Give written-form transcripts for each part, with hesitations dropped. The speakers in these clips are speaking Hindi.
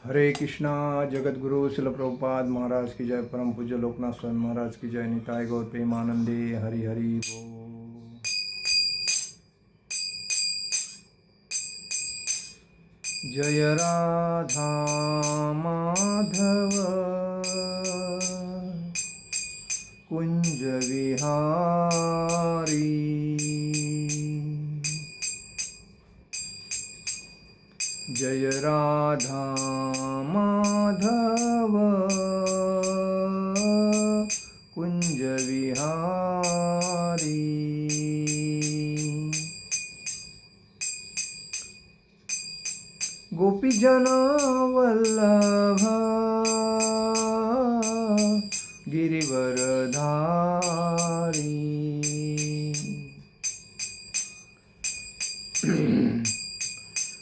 हरे कृष्णा। जगत गुरु शिल प्रभुपाद महाराज की जय। परम पूज्य लोकनाथ स्वामी महाराज की जय। निताय गौर प्रेमानंदे हरि हरि बोल। जय राधा माधव कुंज विहारी। जय राधा माधव कुंज विहारी। गोपीजन वल्लभ गिरिवरधारी।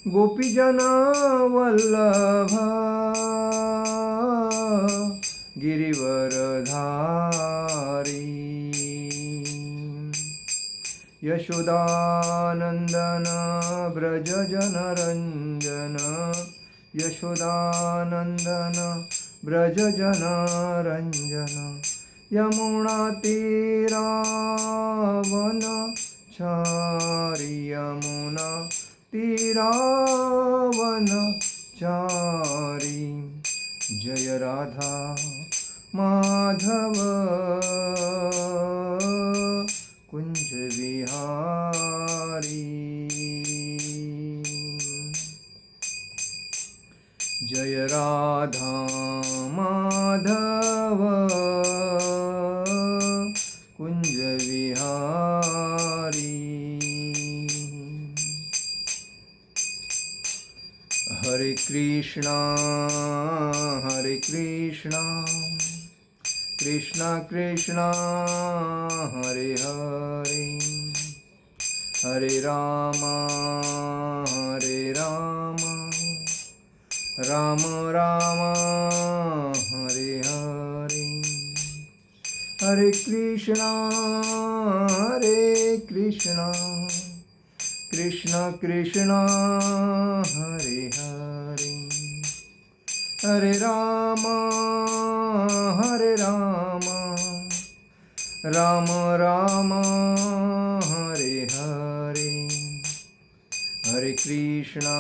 गोपीजन वल्लभ गिरिवरधारी। यशोदानंदन ब्रज जनरंजन। यशोदानंदन ब्रज जनरंजन। यमुना तीरावन चारी। यमुना तीरावन चारी। जय राधा माधव कुंज विहारी। जय राधा माधव कुंज विहारी। हरे कृष्णा कृष्णा कृष्णा हरे हरे। हरे राम राम राम हरे हरे। हरे कृष्णा कृष्णा कृष्णा हरे हरे। हरे राम राम राम हरे हरे। हरे कृष्णा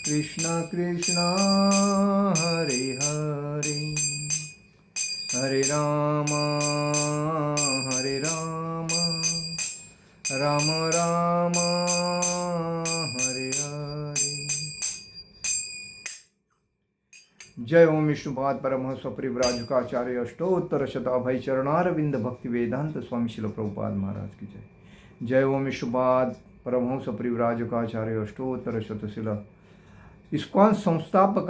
कृष्णा कृष्णा हरे हरे। हरे राम राम राम हरे हरे। जय ओम विष्णुपाद परमहंस परिव्राजकाचार्य अष्टोत्तर शत अभय चरणारविंद भक्ति वेदांत स्वामी शिल प्रभुपाद महाराज की जय। जय ओम विष्णुपाद परमहंस परिव्राजकाचार्य अष्टोत्तर शतशिल इस्कॉन संस्थापक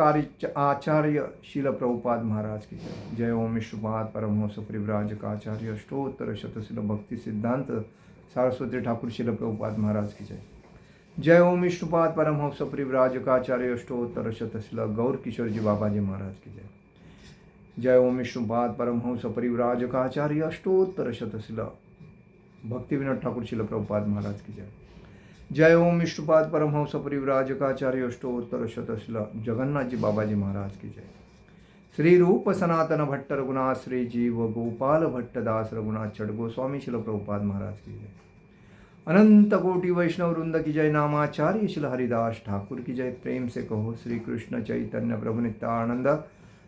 आचार्य शिल प्रभुपाद महाराज की जय। जय ओम विष्णुपाद परमहंस परिव्राजकाचार्य अष्टोत्तर शतशिल भक्ति सिद्धांत सरस्वती ठाकुर शिल प्रभुपाद महाराज की जय। जय ओम विष्णुपाद परमहंस परिव्राजकाचार्य अष्टोत्तर शतशिल गौर किशोर जी बाबा जी महाराज की जय। जय ओम विष्णुपाद परमहंस परिव्राजकाचार्य अष्टोत्तर शतशिल भक्ति विनोद ठाकुर शिल प्रभुपाद महाराज की जय। जय ओम विष्णुपाद परमहंस परिव्राजकाचार्य अष्टोत्तर शतशिल जगन्नाथ जी बाबा जी महाराज की जय। श्री रूप सनातन भट्ट रघुनाथ श्री जीव गोपाल भट्ट दास रघुनाथ छठ गोस्वामी शिल प्रभुपाद महाराज की जय। अनंत कोटि वैष्णव वृंद की जय। नामाचार्य शिल हरिदास ठाकुर की जय। प्रेम से कहो श्री कृष्ण चैतन्य प्रभु नित्यानंद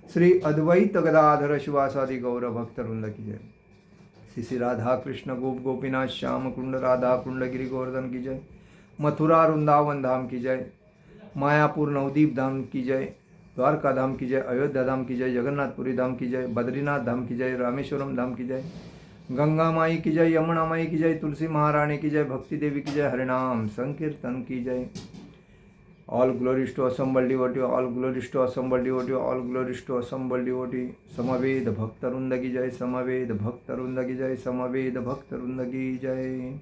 श्री अद्वैत गदाधर शिवासादि गौर भक्त वृंद की जय। श्री राधा कृष्ण गोप गोपीनाथ श्याम कुंड राधा कुंड गिरि गोवर्धन की जय। मथुरा वृंदावन धाम की जय। मायापुर नवदीप धाम की जय। द्वारका धाम की जय। अयोध्या धाम की जय। जगन्नाथपुरी धाम की जय। बद्रीनाथ धाम की जय। रामेश्वरम धाम की जय। गंगा माई की जय। यमुना माई की जय। तुलसी महारानी की जय। भक्ति देवी की जय। हरिनाम संकीर्तन की जय। All glories to assembled devotee, all glories to assembled devotee, all glories to assembled devotee. समवेद भक्त वृंद की जय। समवेद भक्त वृंद की जय। समवेद भक्त वृंद की जय।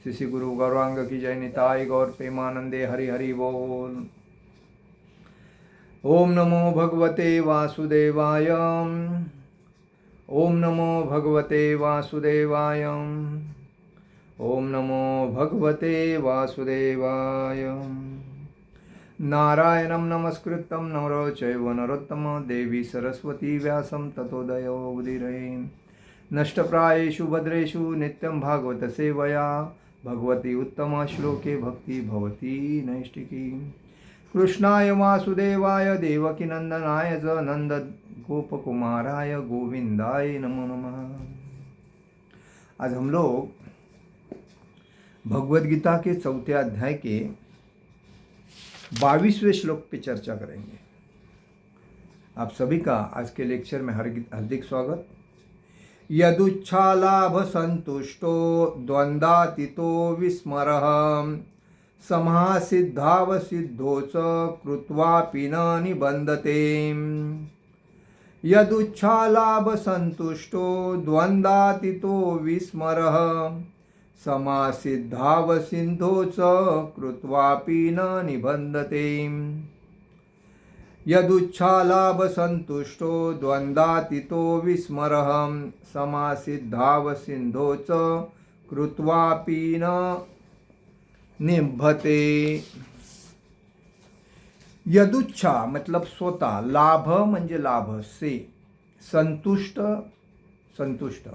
श्री गुरु गौरांग की जय। निताय गौर प्रेमानंदे हरि हरि बोल। ओम नमो भगवते वासुदेवाय। ओम नमो भगवते वासुदेवाय। ओम नमो भगवते वासुदेवाय। नारायणं नमस्कृतं नरो चैव नरोत्तमं देवी सरस्वती व्यासं ततो जयो उदीरये। नष्टप्रायेषु भद्रेषु नित्यं भागवत सेवया भगवती उत्तम श्लोके भक्ति भवती नैष्टिकी। कृष्णाय वासुदेवाय देवकीनंदनाय च नंद गोपकुमाराय गोविंदाय नमो नमः। आज हम लोग भगवद गीता के 4 अध्याय के 22वें श्लोक पे चर्चा करेंगे। आप सभी का आज के लेक्चर में हार्दिक स्वागत। यदुच्छालाभ संतुष्टो द्वंद्वातीतो विस्मरः समासिद्धावसिद्धो च कृत्वापि न निबन्धते। यदुच्छालाभ संतुष्टो द्वंद्वातीतो विस्मरः समासिद्धावसिद्धो च कृत्वापि न निबन्धते। यदुच्छालाभ संतुष्टो द्वंद्वातीतो विस्मरः समासिद्धावसिद्धो च कृत्वापि न निबद्धते। यदुच्छा मतलब स्वतः, लाभ म्हणजे लाभ से, संतुष्ट संतुष्ट,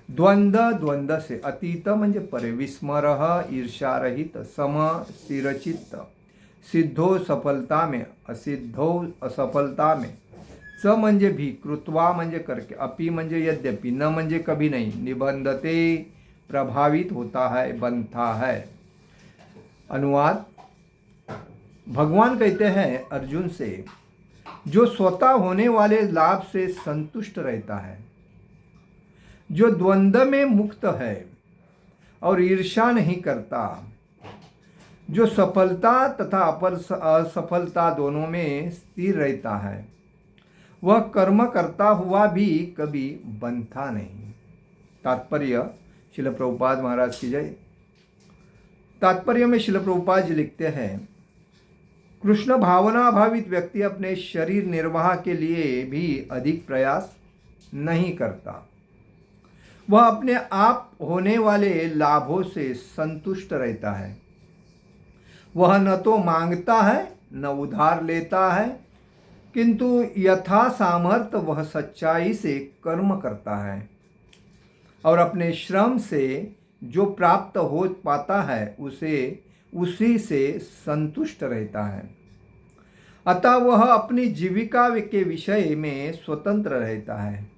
द्वंद्व द्वंद्व से, अतीत म्हणजे परे, विस्मरः ईर्ष्यारहित, सम स्थिरचित्त, सिद्धो सफलता में, असिद्धो असफलता में, च म्हणजे भी, कृत्वा म्हणजे करके, अपि म्हणजे यद्यपि, न म्हणजे कभी नहीं, निबंधते प्रभावित होता है, बंधता है। अनुवाद, भगवान कहते हैं अर्जुन से, जो स्वतः होने वाले लाभ से संतुष्ट रहता है, जो द्वंद्व में मुक्त है और ईर्ष्या नहीं करता, जो सफलता तथा असफलता दोनों में स्थिर रहता है, वह कर्म करता हुआ भी कभी बंधता नहीं। तात्पर्य श्रील प्रभुपाद महाराज की जय। तात्पर्य में श्रील प्रभुपाद जी लिखते हैं, कृष्ण भावना भावित व्यक्ति अपने शरीर निर्वाह के लिए भी अधिक प्रयास नहीं करता। वह अपने आप होने वाले लाभों से संतुष्ट रहता है। वह न तो मांगता है न उधार लेता है, किंतु यथा सामर्थ्य वह सच्चाई से कर्म करता है और अपने श्रम से जो प्राप्त हो पाता है उसी से संतुष्ट रहता है। अतः वह अपनी जीविका के विषय में स्वतंत्र रहता है।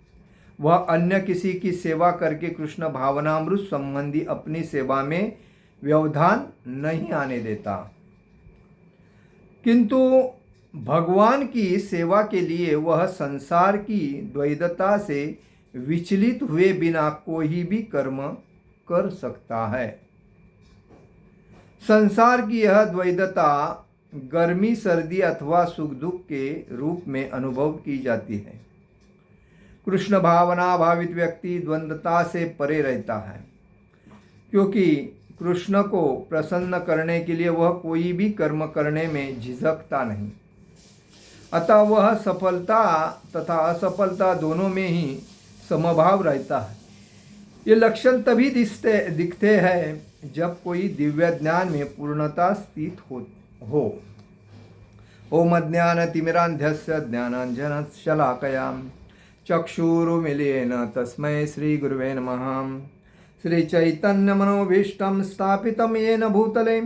वह अन्य किसी की सेवा करके कृष्ण भावनामृत संबंधी अपनी सेवा में व्यवधान नहीं आने देता, किंतु भगवान की सेवा के लिए वह संसार की द्वैतता से विचलित हुए बिना कोई भी कर्म कर सकता है। संसार की यह द्वैतता गर्मी सर्दी अथवा सुख दुख के रूप में अनुभव की जाती है। कृष्ण भावना भावित व्यक्ति द्वंद्वता से परे रहता है, क्योंकि कृष्ण को प्रसन्न करने के लिए वह कोई भी कर्म करने में झिझकता नहीं। अतः वह सफलता तथा असफलता दोनों में ही समभाव रहता है। ये लक्षण तभी दिखते हैं जब कोई दिव्य ज्ञान में पूर्णता स्थित हो। ओम अज्ञानतिमिरान्धस्य ज्ञानाञ्जनशलाकया चक्षुरुन्मीलितेन तस्मै श्रीगुरुवे नमः। श्रीचैतन्यमनोभीष्टं स्थापितं येन भूतले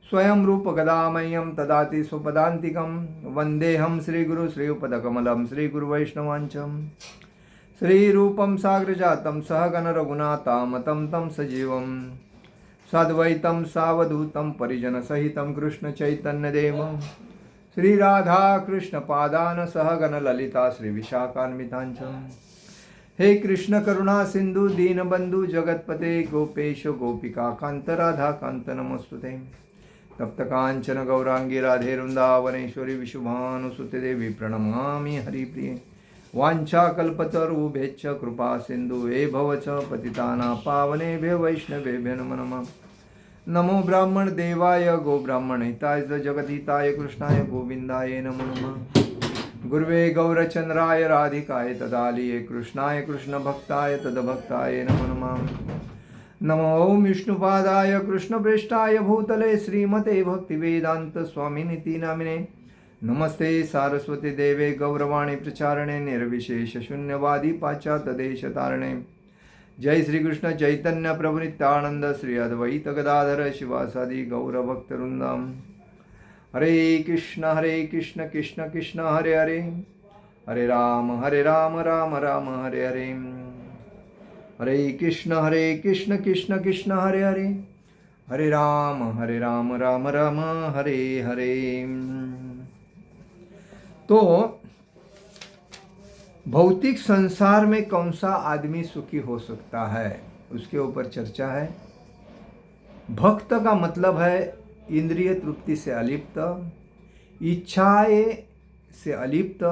स्वयं रूपगदामह्यं ददाति स्वपदान्तिकं। वन्देऽहं श्रीगुरु श्रीयुपदकमलं श्रीगुरुवैष्णवांचं। श्रीरूपं साग्रजातं सहगण रघुनाथामतं तं सजीवं साद्वैतं सावधूतं परिजनसहितं कृष्णचैतन्यदेवं श्रीराधा कृष्णपादान सहगण ललिता श्रीविशाखान्वितांच। हे कृष्ण करुणा सिंधु दीनबंधु जगतपते गोपेश गोपिका कांत राधा कांत नमस्तुते। तप्त कांचन गौरांगी राधे वृंदावनेश्वरी विशुभानुसुते देवी प्रणमामि हरिप्रिये। वाञ्छाकल्पतरुभ्यश्च कृपा सिंधु हे भव च पतितानां पावनेभ्यो वैष्णवेभ्यो नमो नमः। नमो ब्राह्मण देवाय गो ब्राह्मण हिताय जगद्हिताय कृष्णाय गोविंदाय नमो नमः। गुरुवे गौरचंद्राय राधिकाय तदालिये कृष्णाय कृष्ण भक्ताय तदभक्ताय नमो नमः। नमो विष्णुपादाय कृष्णप्रेष्ठाय भूतले श्रीमते भक्तिवेदांत स्वामिनिति नामिने। नमस्ते सारस्वती देवे गौरवाणी प्रचारणे निर्विशेष शून्यवादी पाश्चात्य देश तारणे। जय श्री कृष्ण चैतन्य प्रभु नित्यानंद श्री अद्वैत गदाधर शिवासादि गौरभक्तवृंदम। हरे कृष्ण कृष्ण कृष्ण हरे हरे, हरे राम राम राम हरे हरे। हरे कृष्ण कृष्ण कृष्ण हरे हरे, हरे राम राम राम हरे हरे। तो भौतिक संसार में कौन सा आदमी सुखी हो सकता है, उसके ऊपर चर्चा है। भक्त का मतलब है इंद्रिय तृप्ति से अलिप्त, इच्छाएं से अलिप्त।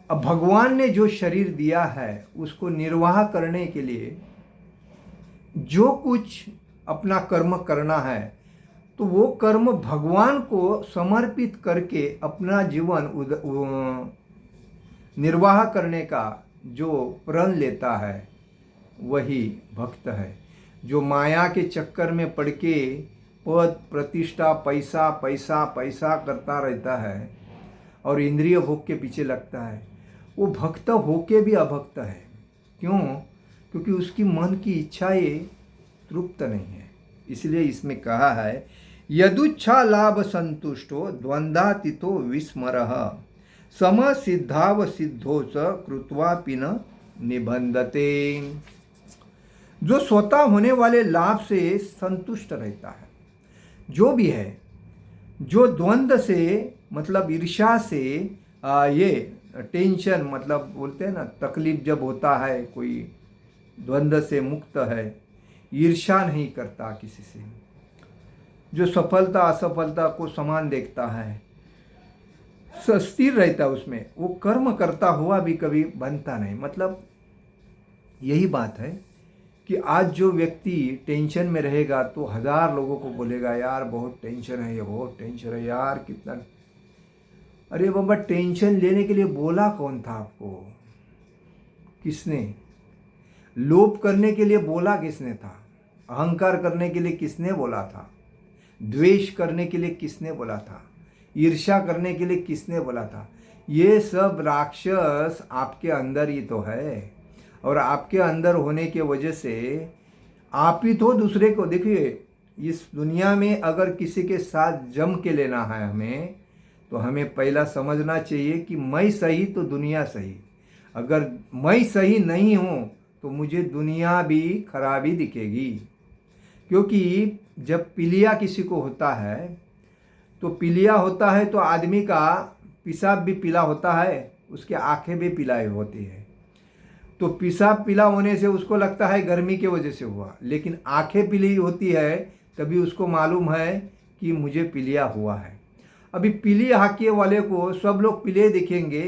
अब भगवान ने जो शरीर दिया है उसको निर्वाह करने के लिए जो कुछ अपना कर्म करना है, तो वो कर्म भगवान को समर्पित करके अपना जीवन निर्वाह करने का जो प्रण लेता है वही भक्त है। जो माया के चक्कर में पड़ के पद प्रतिष्ठा पैसा पैसा पैसा करता रहता है और इंद्रिय भोग के पीछे लगता है, वो भक्त होके भी अभक्त है। क्यों? क्योंकि उसकी मन की इच्छाएं तृप्त नहीं है। इसलिए इसमें कहा है यदुच्छा लाभ संतुष्टो द्वंद्वातीतो विस्मरः सम सिद्धाव सिद्धो च कृत्वा पिन निबंधते। जो स्वतः होने वाले लाभ से संतुष्ट रहता है, जो भी है, जो द्वंद्व से मतलब ईर्ष्या से ये टेंशन मतलब बोलते हैं ना, तकलीफ जब होता है, कोई द्वंद्व से मुक्त है, ईर्ष्या नहीं करता किसी से, जो सफलता असफलता को समान देखता है, स्थिर रहता है उसमें, वो कर्म करता हुआ भी कभी बनता नहीं। मतलब यही बात है कि आज जो व्यक्ति टेंशन में रहेगा तो 1000 लोगों को बोलेगा यार बहुत टेंशन है, ये बहुत टेंशन है यार कितना। अरे बाबा, टेंशन लेने के लिए बोला कौन था आपको? किसने? लोभ करने के लिए बोला किसने था? अहंकार करने के लिए किसने बोला था? द्वेष करने के लिए किसने बोला था? ईर्ष्या करने के लिए किसने बोला था? ये सब राक्षस आपके अंदर ही तो है, और आपके अंदर होने के वजह से आप ही तो दूसरे को, देखिए इस दुनिया में अगर किसी के साथ जम के लेना है हमें, तो हमें पहला समझना चाहिए कि मैं सही तो दुनिया सही। अगर मैं सही नहीं हूँ तो मुझे दुनिया भी खराबी दिखेगी। क्योंकि जब पीलिया किसी को होता है तो पीलिया होता है तो आदमी का पेशाब भी पीला होता है, उसके आंखें भी पीलाई होती है। तो पेशाब पीला होने से उसको लगता है गर्मी के वजह से हुआ, लेकिन आंखें पीली होती है तभी उसको मालूम है कि मुझे पीलिया हुआ है। अभी पीली आंखें वाले को सब लोग पीले दिखेंगे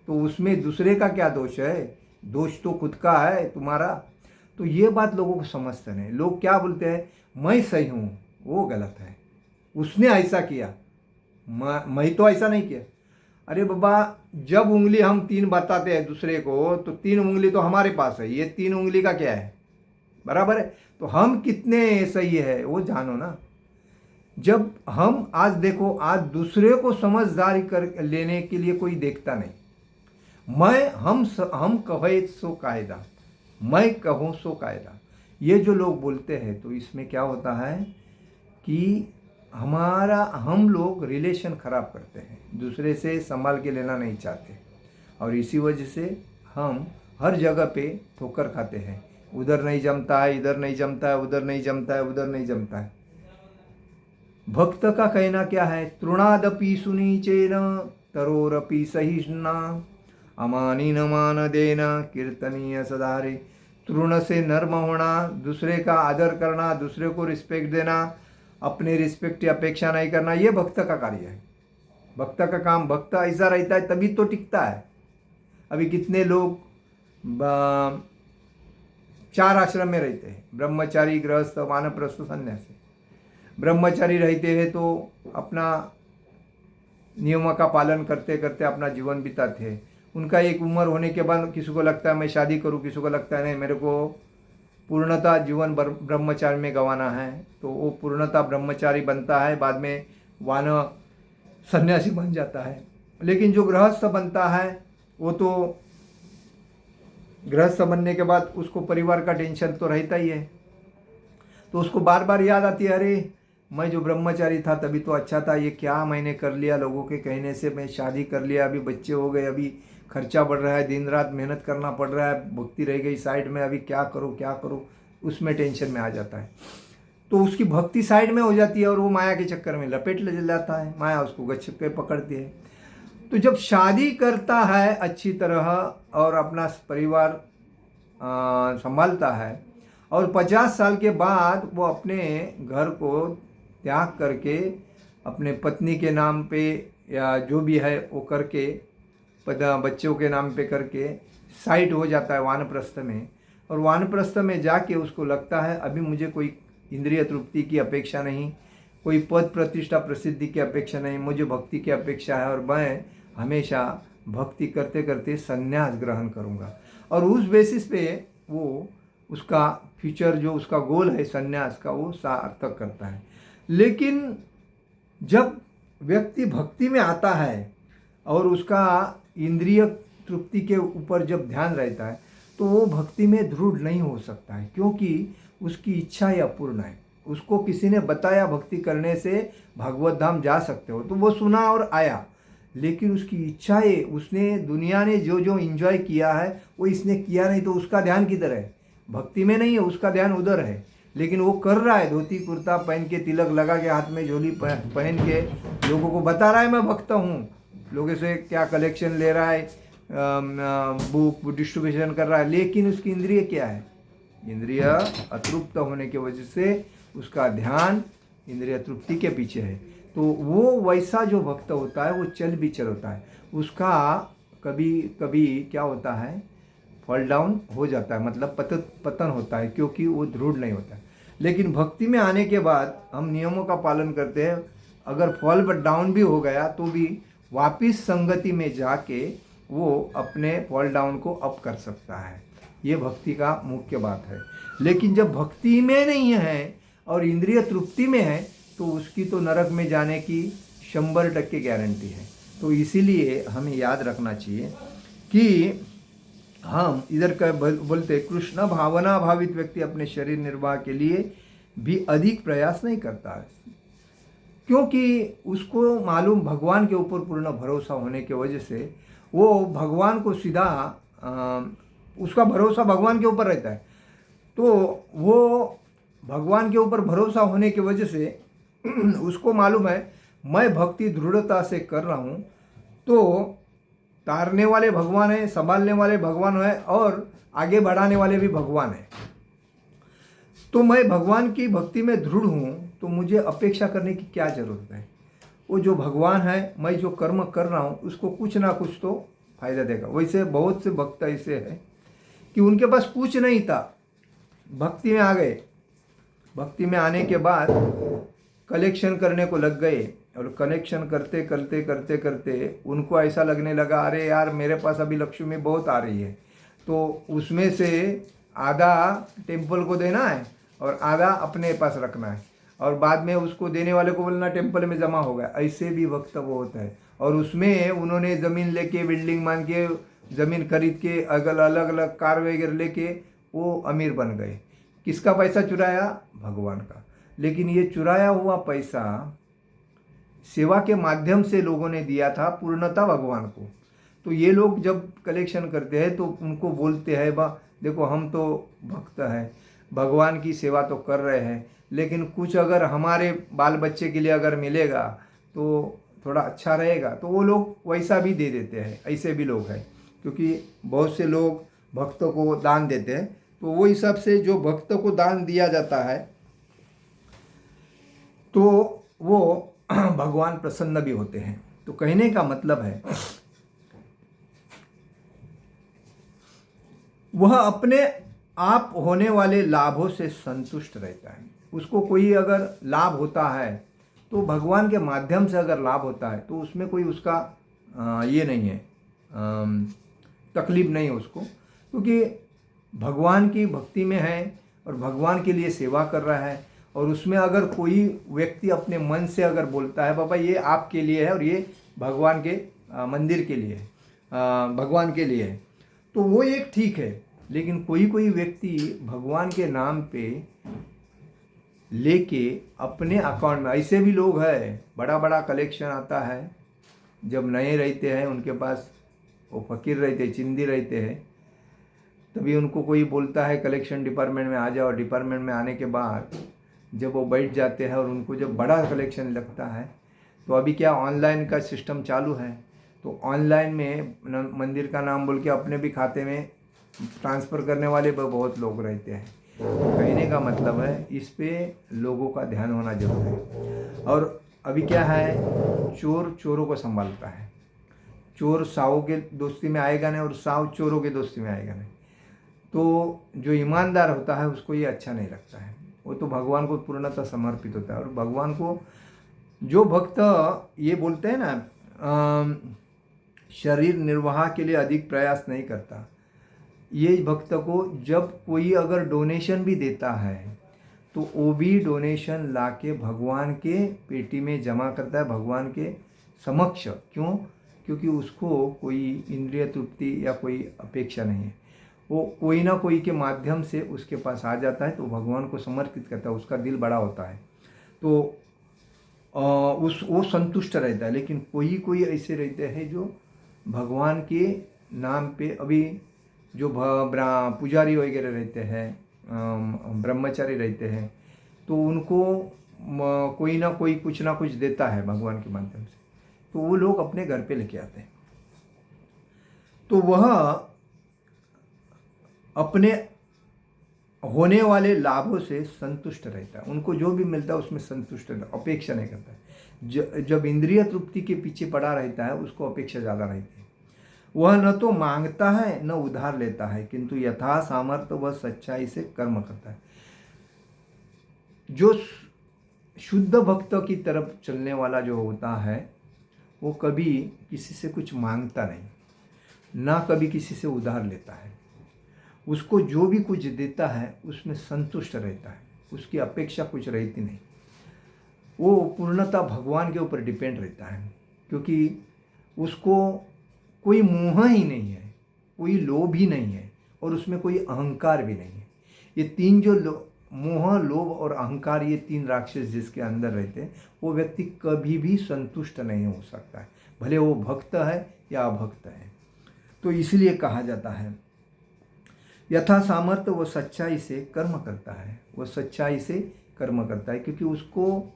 तो उसमें दूसरे का क्या दोष है? दोष तो खुद का है तुम्हारा। तो ये बात लोगों को समझते नहीं। लोग क्या बोलते हैं, मैं सही हूँ, वो गलत है, उसने ऐसा किया, मैं तो ऐसा नहीं किया। अरे बाबा, जब उंगली हम 3 बताते हैं दूसरे को तो 3 उंगली तो हमारे पास है, ये 3 उंगली का क्या है? बराबर है। तो हम कितने सही है वो जानो ना। जब हम आज देखो, आज दूसरे को समझदारी कर लेने के लिए कोई देखता नहीं। हम कहे सो कायदा, मैं कहूँ सो कायदा, ये जो लोग बोलते हैं तो इसमें क्या होता है कि हम लोग रिलेशन खराब करते हैं, दूसरे से संभाल के लेना नहीं चाहते, और इसी वजह से हम हर जगह पे ठोकर खाते हैं। उधर नहीं जमता है, इधर नहीं जमता है, उधर नहीं जमता है, उधर नहीं जमता है। भक्त का कहना क्या है? तृणादपि सुनीचेन तरोरपि सहिष्णुना अमानी न मान देना कीर्तनीय सदारे। तृण से नर्म होना, दूसरे का आदर करना, दूसरे को रिस्पेक्ट देना, अपने रिस्पेक्ट की अपेक्षा नहीं करना, ये भक्त का कार्य है। भक्त का काम, भक्त ऐसा रहता है तभी तो टिकता है। अभी कितने लोग 4 आश्रम में रहते हैं, ब्रह्मचारी, गृहस्थ, वानप्रस्थ, सन्यासी। ब्रह्मचारी रहते हैं तो अपना नियमों का पालन करते करते अपना जीवन बिताते हैं। उनका एक उम्र होने के बाद किसी को लगता है मैं शादी करूं, किसी को लगता है नहीं मेरे को पूर्णता जीवन ब्रह्मचारी में गंवाना है तो वो पूर्णता ब्रह्मचारी बनता है, बाद में वानर सन्यासी बन जाता है। लेकिन जो गृहस्थ बनता है वो तो गृहस्थ बनने के बाद उसको परिवार का टेंशन तो रहता ही है, तो उसको बार बार याद आती है, अरे मैं जो ब्रह्मचारी था तभी तो अच्छा था, ये क्या मैंने कर लिया, लोगों के कहने से मैं शादी कर लिया, अभी बच्चे हो गए, अभी खर्चा बढ़ रहा है, दिन रात मेहनत करना पड़ रहा है, भक्ति रह गई साइड में, अभी क्या करूँ क्या करूँ, उसमें टेंशन में आ जाता है। तो उसकी भक्ति साइड में हो जाती है और वो माया के चक्कर में लपेट ले जाता है, माया उसको गच्छ पे पकड़ती है। तो जब शादी करता है अच्छी तरह और अपना परिवार संभालता है और 50 साल के बाद वो अपने घर को त्याग करके अपने पत्नी के नाम पे या जो भी है वो करके बच्चों के नाम पे करके साइड हो जाता है वानप्रस्थ में। और वानप्रस्थ में जाके उसको लगता है अभी मुझे कोई इंद्रिय तृप्ति की अपेक्षा नहीं, कोई पद प्रतिष्ठा प्रसिद्धि की अपेक्षा नहीं, मुझे भक्ति की अपेक्षा है और मैं हमेशा भक्ति करते करते संन्यास ग्रहण करूँगा। और उस बेसिस पे वो उसका फ्यूचर जो उसका गोल है संन्यास का वो सार्थक करता है। लेकिन जब व्यक्ति भक्ति में आता है और उसका इंद्रिय तृप्ति के ऊपर जब ध्यान रहता है तो वो भक्ति में दृढ़ नहीं हो सकता है, क्योंकि उसकी इच्छा ही अपूर्ण है। उसको किसी ने बताया भक्ति करने से भगवत धाम जा सकते हो, तो वो सुना और आया, लेकिन उसकी इच्छाएं, उसने दुनिया ने जो जो एंजॉय किया है वो इसने किया नहीं, तो उसका ध्यान किधर है? भक्ति में नहीं है, उसका ध्यान उधर है। लेकिन वो कर रहा है, धोती कुर्ता पहन के, तिलक लगा के, हाथ में झोली पहन के लोगों को बता रहा है मैं भक्त हूँ, लोगों से क्या कलेक्शन ले रहा है, बुक डिस्ट्रीब्यूशन कर रहा है, लेकिन उसकी इंद्रिय क्या है? इंद्रिय अतृप्त होने की वजह से उसका ध्यान इंद्रिय तृप्ति के पीछे है। तो वो वैसा जो भक्त होता है वो चल बिचल होता है, उसका कभी कभी क्या होता है, फॉल डाउन हो जाता है, मतलब पतन होता है, क्योंकि वो दृढ़ नहीं होता है। लेकिन भक्ति में आने के बाद हम नियमों का पालन करते हैं, अगर फॉल डाउन भी हो गया तो भी वापिस संगति में जाके वो अपने फॉल डाउन को अप कर सकता है। ये भक्ति का मुख्य बात है। लेकिन जब भक्ति में नहीं है और इंद्रिय तृप्ति में है तो उसकी तो नरक में जाने की 100% गारंटी है। तो इसीलिए हमें याद रखना चाहिए कि हम इधर का बोलते कृष्ण भावना भावित व्यक्ति अपने शरीर निर्वाह के लिए भी अधिक प्रयास नहीं करता है, क्योंकि उसको मालूम भगवान के ऊपर पूर्ण भरोसा होने की वजह से वो भगवान को सीधा उसका भरोसा भगवान के ऊपर रहता है। तो वो भगवान के ऊपर भरोसा होने की वजह से उसको मालूम है मैं भक्ति दृढ़ता से कर रहा हूँ, तो तारने वाले भगवान है, संभालने वाले भगवान है और आगे बढ़ाने वाले भी भगवान है। तो मैं भगवान की भक्ति में दृढ़ हूँ, तो मुझे अपेक्षा करने की क्या ज़रूरत है? वो जो भगवान है, मैं जो कर्म कर रहा हूँ उसको कुछ ना कुछ तो फायदा देगा। वैसे बहुत से भक्त ऐसे हैं कि उनके पास कुछ नहीं था, भक्ति में आ गए, भक्ति में आने के बाद कलेक्शन करने को लग गए और कलेक्शन करते करते करते करते उनको ऐसा लगने लगा अरे यार मेरे पास अभी लक्ष्मी बहुत आ रही है, तो उसमें से आधा टेम्पल को देना है और आधा अपने पास रखना है, और बाद में उसको देने वाले को बोलना टेम्पल में जमा हो गया। ऐसे भी वक्त वो होता है। और उसमें उन्होंने ज़मीन लेके, बिल्डिंग मान के, ज़मीन खरीद के, अलग अलग कार वगैरह लेके वो अमीर बन गए। किसका पैसा चुराया? भगवान का। लेकिन ये चुराया हुआ पैसा सेवा के माध्यम से लोगों ने दिया था पूर्णता भगवान को। तो ये लोग जब कलेक्शन करते हैं तो उनको बोलते हैं बा देखो हम तो भक्त हैं, भगवान की सेवा तो कर रहे हैं, लेकिन कुछ अगर हमारे बाल बच्चे के लिए अगर मिलेगा तो थोड़ा अच्छा रहेगा, तो वो लोग वैसा भी दे देते हैं। ऐसे भी लोग हैं, क्योंकि बहुत से लोग भक्तों को दान देते हैं, तो वो हिसाब से जो भक्तों को दान दिया जाता है तो वो भगवान प्रसन्न भी होते हैं। तो कहने का मतलब है वह अपने आप होने वाले लाभों से संतुष्ट रहता है। उसको कोई अगर लाभ होता है तो भगवान के माध्यम से अगर लाभ होता है तो उसमें कोई उसका ये नहीं है, तकलीफ नहीं है उसको, क्योंकि भगवान की भक्ति में है और भगवान के लिए सेवा कर रहा है, और उसमें अगर कोई व्यक्ति अपने मन से अगर बोलता है बाबा ये आपके लिए है और ये भगवान के मंदिर के लिए है, भगवान के लिए है, तो वो एक ठीक है। लेकिन कोई कोई व्यक्ति भगवान के नाम पे लेके अपने अकाउंट में, ऐसे भी लोग हैं, बड़ा बड़ा कलेक्शन आता है, जब नए रहते हैं उनके पास, वो फकीर रहते, चिंदी रहते हैं, तभी उनको कोई बोलता है कलेक्शन डिपार्टमेंट में आ जाओ। डिपार्टमेंट में आने के बाद जब वो बैठ जाते हैं और उनको जब बड़ा कलेक्शन लगता है, तो अभी क्या ऑनलाइन का सिस्टम चालू है, तो ऑनलाइन में मंदिर का नाम बोल के अपने भी खाते में ट्रांसफ़र करने वाले बहुत लोग रहते हैं। कहने का मतलब है इस पे लोगों का ध्यान होना जरूरी है। और अभी क्या है, चोर चोरों को संभालता है, चोर सावों के दोस्ती में आएगा नहीं और साव चोरों के दोस्ती में आएगा नहीं। तो जो ईमानदार होता है उसको ये अच्छा नहीं लगता है, वो तो भगवान को पूर्णतः समर्पित होता है। और भगवान को जो भक्त ये बोलते हैं ना, शरीर निर्वाह के लिए अधिक प्रयास नहीं करता, ये भक्त को जब कोई अगर डोनेशन भी देता है तो वो भी डोनेशन लाके भगवान के पेटी में जमा करता है, भगवान के समक्ष। क्यों? क्योंकि उसको कोई इंद्रिय तृप्ति या कोई अपेक्षा नहीं है, वो कोई ना कोई के माध्यम से उसके पास आ जाता है, तो भगवान को समर्पित करता है, उसका दिल बड़ा होता है, तो वो संतुष्ट रहता है। लेकिन कोई कोई ऐसे रहते हैं जो भगवान के नाम पे, अभी जो पुजारी वगैरह रहते हैं, ब्रह्मचारी रहते हैं, तो उनको कोई ना कोई कुछ ना कुछ देता है भगवान के माध्यम से, तो वो लोग अपने घर पे लेके आते हैं, तो वह अपने होने वाले लाभों से संतुष्ट रहता है, उनको जो भी मिलता है उसमें संतुष्ट रहता है, अपेक्षा नहीं करता है। जब इंद्रिय तृप्ति के पीछे पड़ा रहता है उसको अपेक्षा ज़्यादा रहती है। वह न तो मांगता है न उधार लेता है, किंतु यथा सामर्थ्य वह सच्चाई से कर्म करता है। जो शुद्ध भक्त की तरफ चलने वाला जो होता है वो कभी किसी से कुछ मांगता नहीं, ना कभी किसी से उधार लेता है, उसको जो भी कुछ देता है उसमें संतुष्ट रहता है, उसकी अपेक्षा कुछ रहती नहीं, वो पूर्णतः भगवान के ऊपर डिपेंड रहता है, क्योंकि उसको कोई मोह ही नहीं है, कोई लोभ ही नहीं है, और उसमें कोई अहंकार भी नहीं है। ये तीन जो मोह, लोभ और अहंकार, ये तीन राक्षस जिसके अंदर रहते हैं, वो व्यक्ति कभी भी संतुष्ट नहीं हो सकता है, भले वो भक्त है या अभक्त है। तो इसलिए कहा जाता है यथा सामर्थ्य वो सच्चाई से कर्म करता है, वो सच्चाई से कर्म करता है, क्योंकि उसको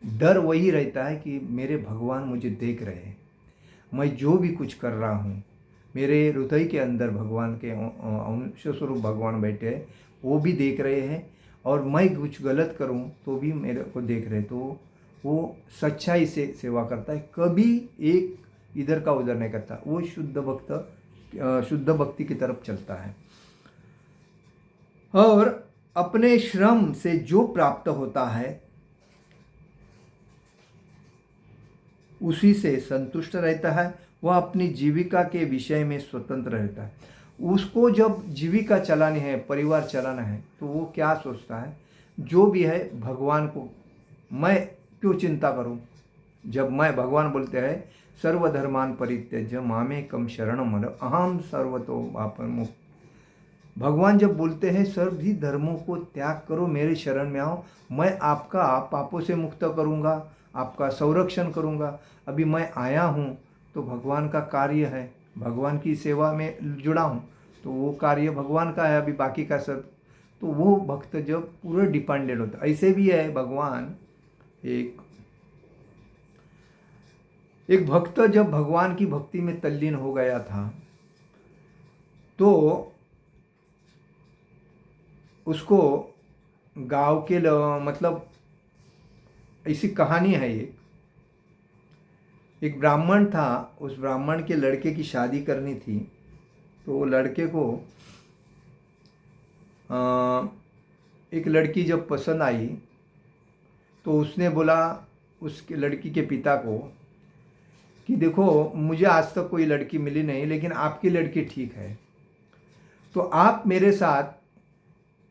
डर वही रहता है कि मेरे भगवान मुझे देख रहे हैं, मैं जो भी कुछ कर रहा हूँ, मेरे हृदय के अंदर भगवान के अंश स्वरूप भगवान बैठे हैं, वो भी देख रहे हैं, और मैं कुछ गलत करूँ तो भी मेरे को देख रहे, तो वो सच्चाई से सेवा करता है, कभी एक इधर का उधर नहीं करता, वो शुद्ध भक्त शुद्ध भक्ति की तरफ चलता है। और अपने श्रम से जो प्राप्त होता है उसी से संतुष्ट रहता है, वह अपनी जीविका के विषय में स्वतंत्र रहता है। उसको जब जीविका चलानी है, परिवार चलाना है, तो वो क्या सोचता है, जो भी है भगवान को मैं क्यों चिंता करूं, जब मैं भगवान बोलते हैं सर्वधर्मान परित्यज्य मामेकम शरणम अहम सर्वतो पापविमुक्त, भगवान जब बोलते हैं सभी धर्मों को त्याग करो, मेरे शरण में आओ, मैं आपका पापों से मुक्त करूंगा, आपका संरक्षण करूंगा। अभी मैं आया हूँ तो भगवान का कार्य है, भगवान की सेवा में जुड़ा हूँ, तो वो कार्य भगवान का है, अभी बाकी का सब, तो वो भक्त जब पूरा डिपेंडेंट होता है। ऐसे भी है, भगवान एक भक्त जब भगवान की भक्ति में तल्लीन हो गया था, तो उसको गांव के मतलब ऐसी कहानी है, एक ब्राह्मण था, उस ब्राह्मण के लड़के की शादी करनी थी, तो वो लड़के को एक लड़की जब पसंद आई तो उसने बोला उसके लड़की के पिता को कि देखो मुझे आज तक कोई लड़की मिली नहीं, लेकिन आपकी लड़की ठीक है, तो आप मेरे साथ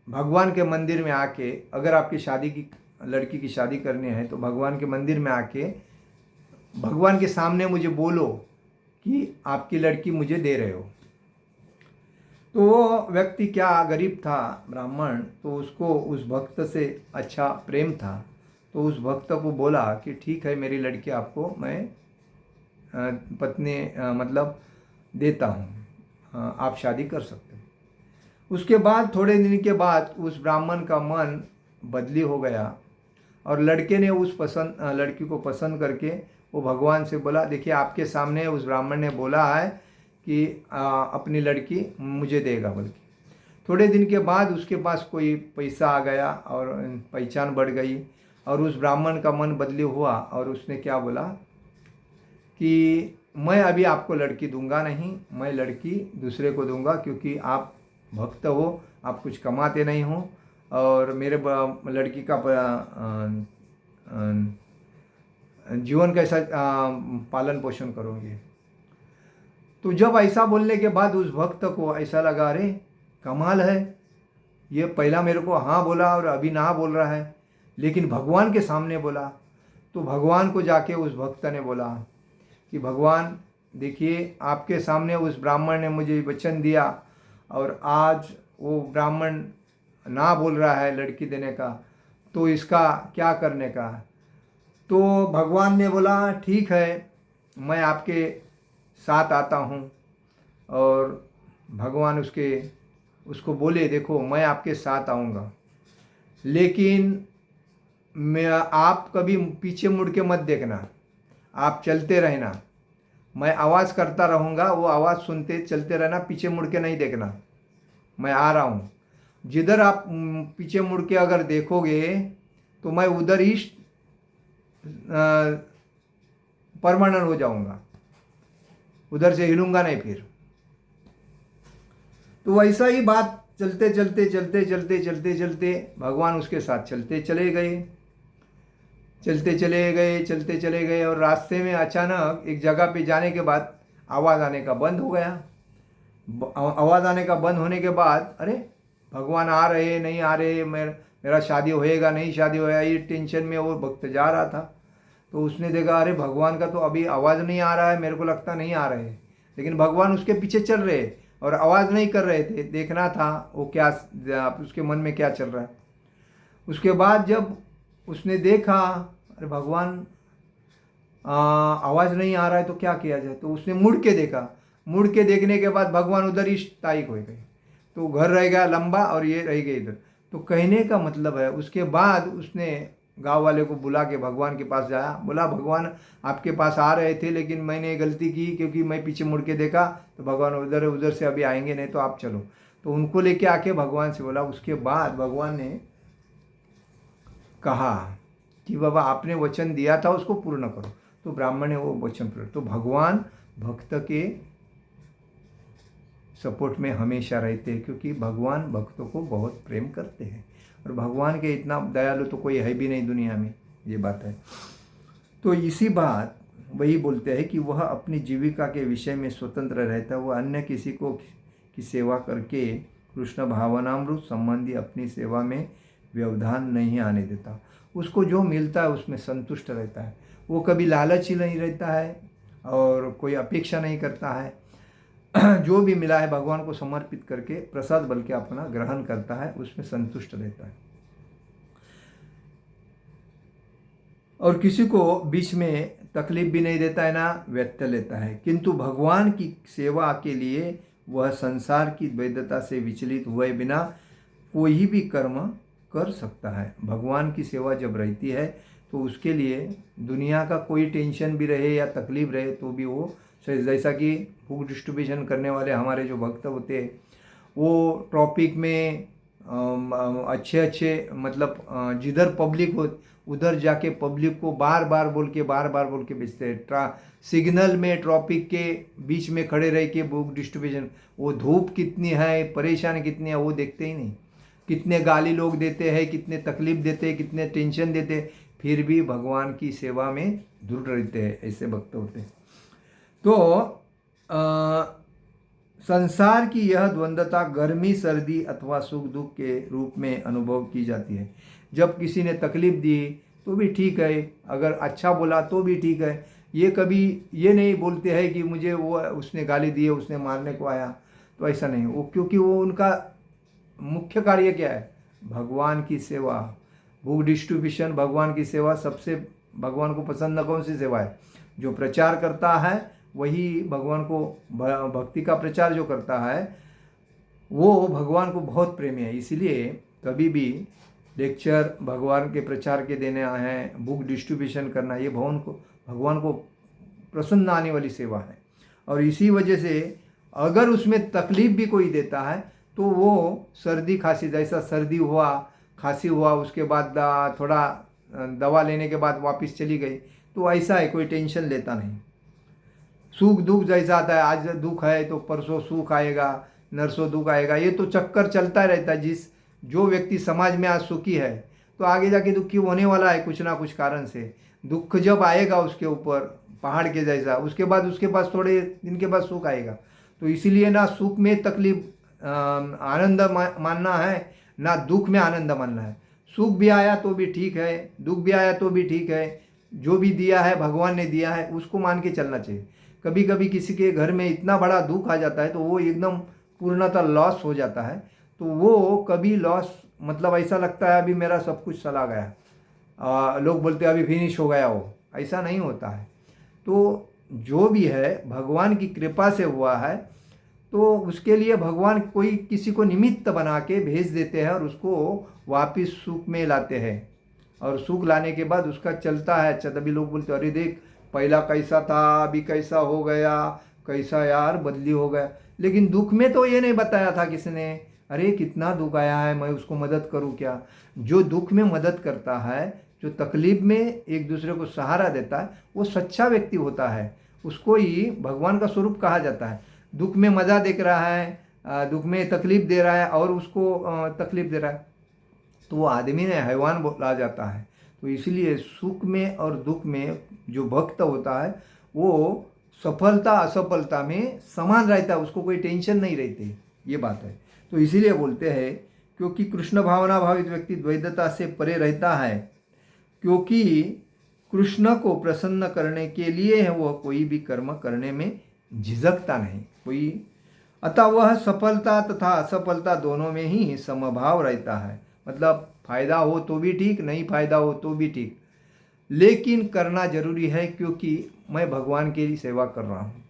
भगवान के मंदिर में आके, अगर आपकी शादी की लड़की की शादी करनी है तो भगवान के मंदिर में आके भगवान के सामने मुझे बोलो कि आपकी लड़की मुझे दे रहे हो। तो वो व्यक्ति क्या गरीब था, ब्राह्मण, तो उसको उस भक्त से अच्छा प्रेम था। तो उस भक्त को बोला कि ठीक है, मेरी लड़की आपको मैं पत्नी मतलब देता हूँ, आप शादी कर सकते हो। उसके बाद थोड़े दिन के बाद उस ब्राह्मण का मन बदली हो गया और लड़के ने उस लड़की को पसंद करके वो भगवान से बोला, देखिए आपके सामने उस ब्राह्मण ने बोला है कि अपनी लड़की मुझे देगा। बल्कि थोड़े दिन के बाद उसके पास कोई पैसा आ गया और पहचान बढ़ गई और उस ब्राह्मण का मन बदली हुआ और उसने क्या बोला कि मैं अभी आपको लड़की दूंगा नहीं, मैं लड़की दूसरे को दूंगा, क्योंकि आप भक्त हो, आप कुछ कमाते नहीं हो और मेरे लड़की का जीवन कैसा पालन पोषण करोगे। तो जब ऐसा बोलने के बाद उस भक्त को ऐसा लगा, अरे कमाल है, ये पहला मेरे को हाँ बोला और अभी ना बोल रहा है, लेकिन भगवान के सामने बोला। तो भगवान को जाके उस भक्त ने बोला कि भगवान देखिए, आपके सामने उस ब्राह्मण ने मुझे वचन दिया और आज वो ब्राह्मण ना बोल रहा है लड़की देने का, तो इसका क्या करने का। तो भगवान ने बोला, ठीक है, मैं आपके साथ आता हूँ। और भगवान उसको बोले, देखो मैं आपके साथ आऊँगा, लेकिन आप कभी पीछे मुड़ के मत देखना, आप चलते रहना, मैं आवाज़ करता रहूँगा, वो आवाज़ सुनते चलते रहना, पीछे मुड़ के नहीं देखना, मैं आ रहा हूँ। जिधर आप पीछे मुड़ के अगर देखोगे तो मैं उधर ही परमानेंट हो जाऊँगा, उधर से हिलूंगा नहीं फिर। तो वैसा ही बात चलते चलते चलते चलते चलते चलते भगवान उसके साथ चलते चले गए, चलते चले गए, चलते चले गए और रास्ते में अचानक एक जगह पे जाने के बाद आवाज़ आने का बंद हो गया। आवाज़ आने का बंद होने के बाद अरे भगवान आ रहे नहीं आ रहे, मेरा शादी होएगा नहीं शादी होएगा, ये टेंशन में वो भक्त जा रहा था। तो उसने देखा, अरे भगवान का तो अभी आवाज़ नहीं आ रहा है, मेरे को लगता नहीं आ रहे, लेकिन भगवान उसके पीछे चल रहे और आवाज़ नहीं कर रहे थे। देखना था वो क्या उसके मन में क्या चल रहा है। उसके बाद जब उसने देखा, अरे भगवान आवाज़ नहीं आ रहा है तो क्या किया जाए, तो उसने मुड़ के देखा। मुड़ के देखने के बाद भगवान उधर ही स्थायिक हो गए, तो घर रह गया लंबा और ये रह गए इधर। तो कहने का मतलब है, उसके बाद उसने गांव वाले को बुला के भगवान के पास जाया, बोला भगवान आपके पास आ रहे थे, लेकिन मैंने गलती की क्योंकि मैं पीछे मुड़ के देखा, तो भगवान उधर से अभी आएंगे नहीं, तो आप चलो। तो उनको लेके आके भगवान से बोला। उसके बाद भगवान ने कहा कि बाबा आपने वचन दिया था उसको पूर्ण करो। तो ब्राह्मण ने वो वचन पूर्ण। तो भगवान भक्त के सपोर्ट में हमेशा रहते हैं, क्योंकि भगवान भक्तों को बहुत प्रेम करते हैं और भगवान के इतना दयालु तो कोई है भी नहीं दुनिया में, ये बात है। तो इसी बात वही बोलते हैं कि वह अपनी जीविका के विषय में स्वतंत्र रहता है, वह अन्य किसी को की सेवा करके कृष्ण भावनामृत संबंधी अपनी सेवा में व्यवधान नहीं आने देता। उसको जो मिलता है उसमें संतुष्ट रहता है, वो कभी लालची नहीं रहता है और कोई अपेक्षा नहीं करता है। जो भी मिला है भगवान को समर्पित करके प्रसाद बल के अपना ग्रहण करता है, उसमें संतुष्ट रहता है और किसी को बीच में तकलीफ भी नहीं देता है ना व्यत्यय लेता है। किंतु भगवान की सेवा के लिए वह संसार की द्वैतता से विचलित हुए बिना कोई भी कर्म कर सकता है। भगवान की सेवा जब रहती है तो उसके लिए दुनिया का कोई टेंशन भी रहे या तकलीफ रहे तो भी वो, जैसा कि बुक डिस्ट्रीब्यूशन करने वाले हमारे जो भक्त होते हैं, वो टॉपिक में अच्छे मतलब जिधर पब्लिक हो उधर जाके पब्लिक को बार बार बोल के बेचते हैं। सिग्नल में ट्रॉपिक के बीच में खड़े रह के बुक डिस्ट्रीब्यूशन, वो धूप कितनी है, परेशानी कितनी है, वो देखते ही नहीं। कितने गाली लोग देते हैं, कितने तकलीफ देते हैं, कितने टेंशन देते हैं, फिर भी भगवान की सेवा में दृढ़ रहते हैं, ऐसे भक्त होते हैं। तो संसार की यह द्वंद्वता गर्मी सर्दी अथवा सुख दुख के रूप में अनुभव की जाती है। जब किसी ने तकलीफ दी तो भी ठीक है, अगर अच्छा बोला तो भी ठीक है। ये कभी ये नहीं बोलते हैं कि मुझे वो उसने गाली दी है, उसने मारने को आया, तो ऐसा नहीं। वो क्योंकि वो उनका मुख्य कार्य क्या है? भगवान की सेवा, बुक डिस्ट्रीब्यूशन, भगवान की सेवा। सबसे भगवान को पसंद कौन सी सेवा है? जो प्रचार करता है वही भगवान को, भक्ति का प्रचार जो करता है वो भगवान को बहुत प्रेमी है। इसीलिए कभी भी लेक्चर भगवान के प्रचार के देने आए हैं, बुक डिस्ट्रीब्यूशन करना, ये भगवान को प्रसन्न आने वाली सेवा है। और इसी वजह से अगर उसमें तकलीफ भी कोई देता है तो वो सर्दी खांसी, जैसा सर्दी हुआ खांसी हुआ उसके बाद थोड़ा दवा लेने के बाद वापस चली गई, तो ऐसा है, कोई टेंशन लेता नहीं। सुख दुख जैसा आता है, आज दुख है तो परसों सुख आएगा, नरसों दुख आएगा, ये तो चक्कर चलता रहता है। जो व्यक्ति समाज में आज सुखी है तो आगे जाके दुखी होने वाला है कुछ ना कुछ कारण से। दुख जब आएगा उसके ऊपर पहाड़ के जैसा, उसके बाद उसके पास थोड़े दिन के बाद सुख आएगा। तो इसीलिए ना सुख में तकलीफ आनंद मानना है, ना दुख में आनंद मानना है। सुख भी आया तो भी ठीक है, दुख भी आया तो भी ठीक है। जो भी दिया है भगवान ने दिया है, उसको मान के चलना चाहिए। कभी कभी किसी के घर में इतना बड़ा दुख आ जाता है तो वो एकदम पूर्णतः लॉस हो जाता है। तो वो कभी लॉस मतलब ऐसा लगता है अभी मेरा सब कुछ चला गया, लोग बोलते हैं अभी फिनिश हो गया, वो ऐसा नहीं होता है। तो जो भी है भगवान की कृपा से हुआ है, तो उसके लिए भगवान कोई किसी को निमित्त बना के भेज देते हैं और उसको वापस सुख में लाते हैं। और सुख लाने के बाद उसका चलता है अच्छा। तभी लोग बोलते अरे देख पहला कैसा था अभी कैसा हो गया, कैसा यार बदली हो गया। लेकिन दुख में तो ये नहीं बताया था किसने, अरे कितना दुख आया है, मैं उसको मदद करूं क्या? जो दुख में मदद करता है, जो तकलीफ में एक दूसरे को सहारा देता है, वो सच्चा व्यक्ति होता है। उसको ही भगवान का स्वरूप कहा जाता है। दुख में मज़ा देख रहा है, दुख में तकलीफ दे रहा है और उसको तकलीफ दे रहा है, तो वो आदमी ने हैवान बोला जाता है। तो इसलिए सुख में और दुख में जो भक्त होता है वो सफलता असफलता में समान रहता है, उसको कोई टेंशन नहीं रहती, ये बात है। तो इसीलिए बोलते हैं क्योंकि कृष्ण भावना भावित व्यक्ति द्वैतता से परे रहता है, क्योंकि कृष्ण को प्रसन्न करने के लिए है वह कोई भी कर्म करने में झिझकता नहीं कोई। अतः वह सफलता तथा असफलता दोनों में ही समभाव रहता है। मतलब फायदा हो तो भी ठीक, नहीं फायदा हो तो भी ठीक, लेकिन करना जरूरी है क्योंकि मैं भगवान की सेवा कर रहा हूँ।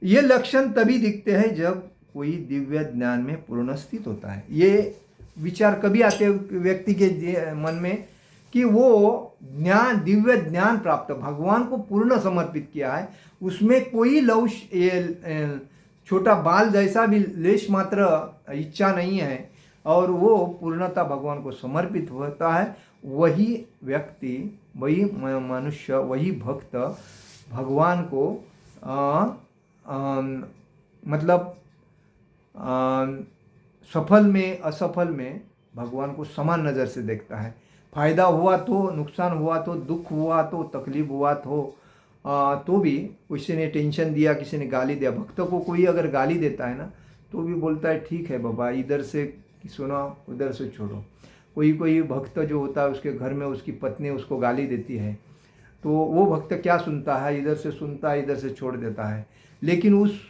ये लक्षण तभी दिखते हैं जब कोई दिव्य ज्ञान में पूर्ण स्थित होता है। ये विचार कभी आते व्यक्ति के मन में कि वो ज्ञान, दिव्य ज्ञान प्राप्त, भगवान को पूर्ण समर्पित किया है, उसमें कोई छोटा बाल जैसा भी लेश मात्र इच्छा नहीं है और वो पूर्णता भगवान को समर्पित होता है, वही व्यक्ति, वही मनुष्य, वही भक्त भगवान को मतलब सफल में असफल में भगवान को समान नज़र से देखता है। फायदा हुआ तो, नुकसान हुआ तो, दुख हुआ तो, तकलीफ हुआ तो भी किसी ने टेंशन दिया, किसी ने गाली दिया, भक्त को कोई अगर गाली देता है ना तो भी बोलता है ठीक है बाबा, इधर से सुनो उधर से छोड़ो। कोई भक्त जो होता है उसके घर में उसकी पत्नी उसको गाली देती है तो वो भक्त क्या सुनता है, इधर से सुनता है, इधर से छोड़ देता है। लेकिन उस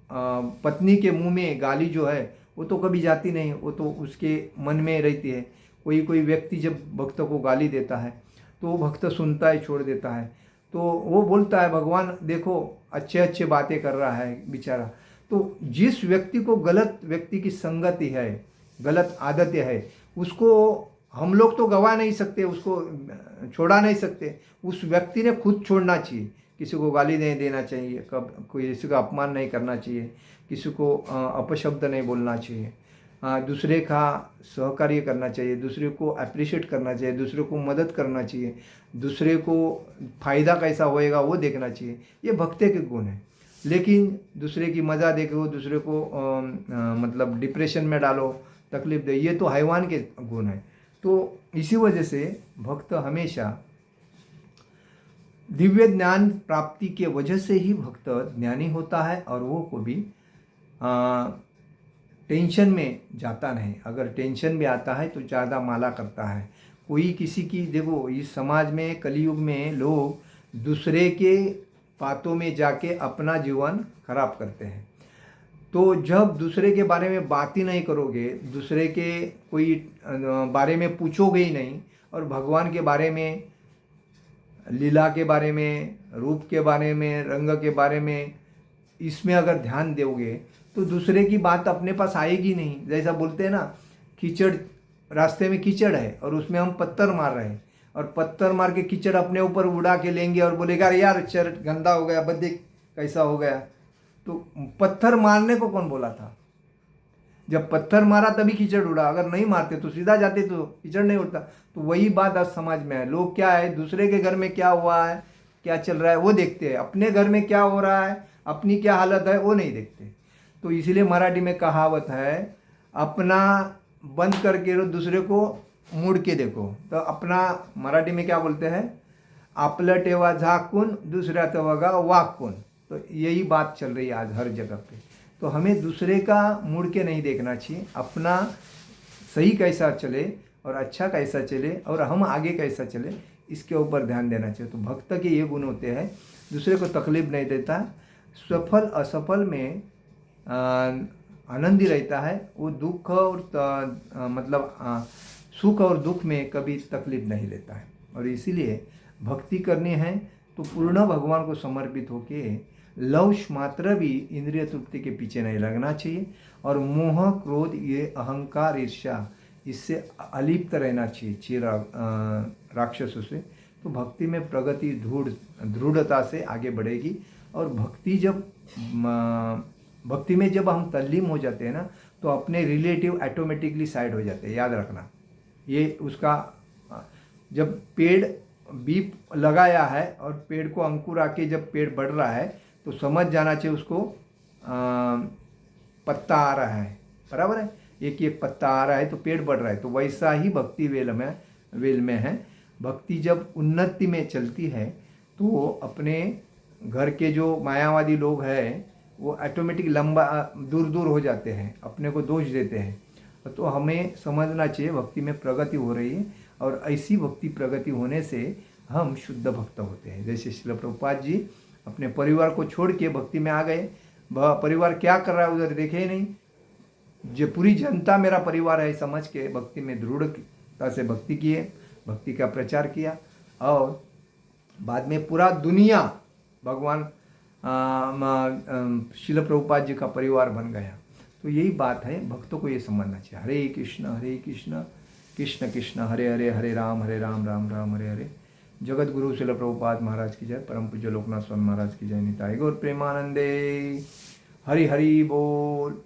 पत्नी के मुंह में गाली जो है वो तो कभी जाती नहीं, वो तो उसके मन में रहती है। कोई व्यक्ति जब भक्त को गाली देता है तो वो भक्त सुनता है, छोड़ देता है। तो वो बोलता है भगवान देखो अच्छे अच्छे बातें कर रहा है बेचारा। तो जिस व्यक्ति को गलत व्यक्ति की संगति है, गलत आदतें है, उसको हम लोग तो गवा नहीं सकते, उसको छोड़ा नहीं सकते, उस व्यक्ति ने खुद छोड़ना चाहिए। किसी को गाली नहीं देना चाहिए, कब कोई किसी का अपमान नहीं करना चाहिए, किसी को अपशब्द नहीं बोलना चाहिए, दूसरे का सहकार्य करना चाहिए, दूसरे को अप्रिशिएट करना चाहिए, दूसरे को मदद करना चाहिए, दूसरे को फ़ायदा कैसा होएगा वो देखना चाहिए। ये भक्ति के गुण हैं। लेकिन दूसरे की मज़ा देखो, दूसरे को मतलब डिप्रेशन में डालो, तकलीफ दे, ये तो हैवान के गुण हैं। तो इसी वजह से भक्त हमेशा दिव्य ज्ञान प्राप्ति के वजह से ही भक्त ज्ञानी होता है और वो कभी टेंशन में जाता नहीं। अगर टेंशन भी आता है तो ज़्यादा माला करता है। कोई किसी की, देखो इस समाज में कलयुग में लोग दूसरे के बातों में जाके अपना जीवन खराब करते हैं। तो जब दूसरे के बारे में बात ही नहीं करोगे, दूसरे के कोई बारे में पूछोगे ही नहीं, और भगवान के बारे में, लीला के बारे में, रूप के बारे में, रंग के बारे में, इसमें अगर ध्यान दोगे तो दूसरे की बात अपने पास आएगी नहीं। जैसा बोलते हैं ना, कीचड़, रास्ते में कीचड़ है और उसमें हम पत्थर मार रहे हैं, और पत्थर मार के कीचड़ अपने ऊपर उड़ा के लेंगे और बोलेगा यार चर गंदा हो गया, बदे कैसा हो गया। तो पत्थर मारने को कौन बोला था? जब पत्थर मारा तभी कीचड़ उड़ा, अगर नहीं मारते तो सीधा जाते तो कीचड़ नहीं उड़ता। तो वही बात आज समाज में है। लोग क्या है, दूसरे के घर में क्या हुआ है, क्या चल रहा है वो देखते हैं, अपने घर में क्या हो रहा है, अपनी क्या हालत है वो नहीं देखते। तो इसीलिए मराठी में कहावत है, अपना बंद करके दूसरे को मुड़ के देखो। तो अपना मराठी में क्या बोलते हैं, आपलं टेवा झाकून दुसऱ्याचं बघा वाकून। तो यही बात चल रही है आज हर जगह पे। तो हमें दूसरे का मुड़ के नहीं देखना चाहिए, अपना सही कैसा चले और अच्छा कैसा चले और हम आगे कैसा चले, इसके ऊपर ध्यान देना चाहिए। तो भक्त के ये गुण होते हैं, दूसरे को तकलीफ नहीं देता, सफल असफल में आनंदी रहता है, वो दुख और सुख और दुख में कभी तकलीफ नहीं लेता है। और इसीलिए भक्ति करनी है तो पूर्ण भगवान को समर्पित होके लवश मात्र भी इंद्रिय तृप्ति के पीछे नहीं लगना चाहिए, और मोह क्रोध ये अहंकार ईर्ष्या इससे अलिप्त रहना चाहिए राक्षसों से। तो भक्ति में प्रगति दृढ़ता से आगे बढ़ेगी। और भक्ति में जब हम तल्लीन हो जाते हैं ना, तो अपने रिलेटिव ऑटोमेटिकली साइड हो जाते हैं। याद रखना, ये उसका, जब पेड़ बीज लगाया है और पेड़ को अंकुर आके जब पेड़ बढ़ रहा है तो समझ जाना चाहिए उसको पत्ता आ रहा है, बराबर है, एक पत्ता आ रहा है तो पेड़ बढ़ रहा है। तो वैसा ही भक्ति वेल में है। भक्ति जब उन्नति में चलती है तो अपने घर के जो मायावादी लोग हैं वो ऑटोमेटिक लंबा दूर हो जाते हैं, अपने को दोष देते हैं। तो हमें समझना चाहिए भक्ति में प्रगति हो रही है, और ऐसी भक्ति प्रगति होने से हम शुद्ध भक्त होते हैं। जैसे श्रील प्रभुपाद जी अपने परिवार को छोड़ के भक्ति में आ गए। परिवार क्या कर रहा है उधर देखे ही नहीं, जो पूरी जनता मेरा परिवार है समझ के भक्ति में दृढ़ता से भक्ति किए, भक्ति का प्रचार किया, और बाद में पूरा दुनिया भगवान श्रील प्रभुपाद जी का परिवार बन गया। तो यही बात है, भक्तों को ये समझना चाहिए। हरे कृष्ण कृष्ण कृष्ण हरे हरे, हरे राम राम राम हरे हरे। जगत गुरु श्रील प्रभुपाद महाराज की जय। परम पूज्य लोकनाथ स्वामी महाराज की जय। निताई गौर प्रेमानंदे। हरि हरि बोल।